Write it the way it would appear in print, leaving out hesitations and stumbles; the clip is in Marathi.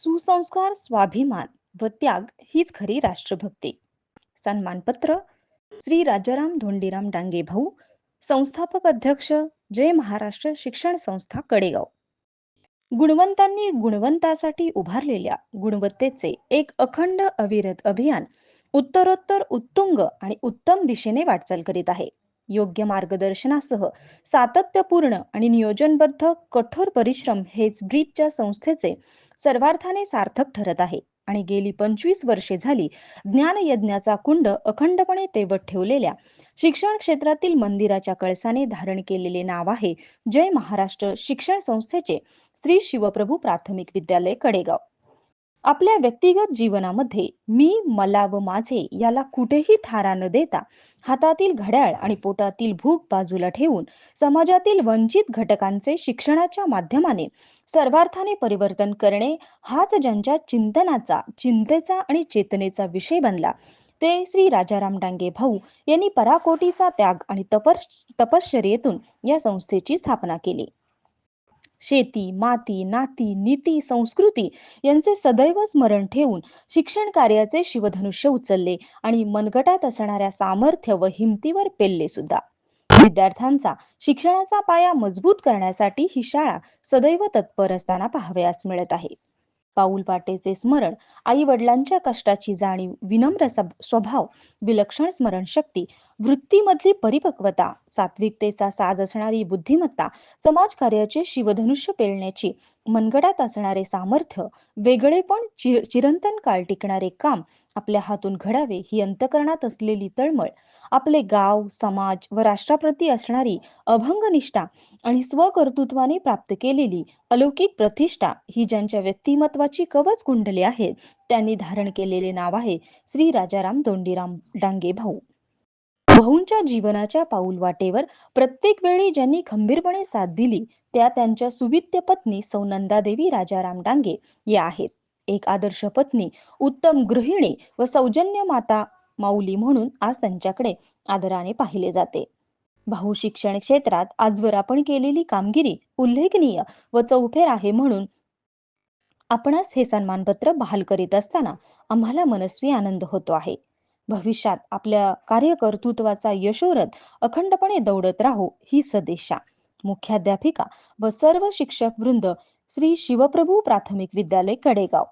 सुसंस्कार, स्वाभिमान व त्याग हीच खरी राष्ट्रभक्ती. सन्मानपत्र श्री राजाराम धोंडीराम डांगे भाऊ, संस्थापक अध्यक्ष, जय महाराष्ट्र शिक्षण संस्था कडेगाव. गुणवंतांनी गुणवंतासाठी उभारलेल्या गुणवत्तेचे एक अखंड अविरत अभियान उत्तरोत्तर उत्तुंग आणि उत्तम दिशेने वाटचाल करीत आहे. योग्य मार्गदर्शनासह सातत्यपूर्ण आणि नियोजनबद्ध कठोर परिश्रम हेच ब्रीजच्या संस्थेचे सर्वार्थाने सार्थक ठरत आहे. आणि गेली 25 वर्षे झाली ज्ञान यज्ञाचा कुंड अखंडपणे तेवत ठेवलेल्या शिक्षण क्षेत्रातील मंदिराच्या कळसाने धारण केलेले नाव आहे जय महाराष्ट्र शिक्षण संस्थेचे श्री शिवप्रभू प्राथमिक विद्यालय कडेगाव. आपल्या व्यक्तिगत जीवनामध्ये मी, मला व माझे याला कुठेही थारा न देता हातातील घड्याळ आणि पोटातील भूक बाजूला ठेवून समाजातील वंचित घटकांचे शिक्षणाच्या माध्यमाने सर्वार्थाने परिवर्तन करणे हाच ज्यांच्या चिंतनाचा, चिंतेचा आणि चेतनेचा विषय बनला ते श्री राजाराम डांगे भाऊ यांनी पराकोटीचा त्याग आणि तपश्चर्येतून या संस्थेची स्थापना केली. शेती, माती, नाती, नीती, संस्कृती यांचे सदैव स्मरण ठेवून शिक्षण कार्याचे शिवधनुष्य उचलले आणि मनगटात असणाऱ्या सामर्थ्य व हिमतीवर पेलले सुद्धा. विद्यार्थ्यांचा शिक्षणाचा पाया मजबूत करण्यासाठी ही शाळा सदैव तत्पर असताना पाहावयास मिळत आहे. पाऊल पाटेचे स्मरण, आई वडिलांच्या कष्टाची जाणीव, विनम्र स्वभाव, विलक्षण स्मरणशक्ती, वृत्तीमधली परिपक्वता, सात्विकतेचा साज असणारी बुद्धिमत्ता, समाजकार्याचे शिवधनुष्य पेलण्याची मनगटात असणारे सामर्थ्य, वेगळेपण, चिरंतन काळ टिकणारे काम आपल्या हातून घडावे ही अंतकरणात असलेली तळमळ, आपले गाव, समाज व राष्ट्राप्रती असणारी अभंग निष्ठा आणि स्वकर्तृत्वाने प्राप्त केलेली अलौकिक प्रतिष्ठा ही ज्यांच्या व्यक्तिमत्वाची कवच कुंडले आहेत त्यांनी धारण केलेले नाव आहे श्री राजाराम धोंडीराम डांगे भाऊ. भाऊंच्या जीवनाच्या पाऊल वाटेवर प्रत्येक वेळी ज्यांनी खंबीरपणे साथ दिली त्या त्यांच्या सुविद्य पत्नी सौ नंदादेवी राजाराम डांगे या आहेत. एक आदर्श पत्नी, उत्तम गृहिणी व सौजन्य माता माऊली म्हणून आज त्यांच्याकडे आदराने पाहिले जाते. भाऊ शिक्षण क्षेत्रात आजवर आपण केलेली कामगिरी उल्लेखनीय व चौफेर आहे म्हणून आपणास हे सन्मानपत्र बहाल करीत असताना आम्हाला मनस्वी आनंद होतो आहे. भविष्यात आपल्या कार्यकर्तृत्वाचा यशोरथ अखंडपणे दौडत राहो ही सदिच्छा. मुख्याध्यापिका व सर्व शिक्षक वृंद, श्री शिवप्रभू प्राथमिक विद्यालय कडेगाव.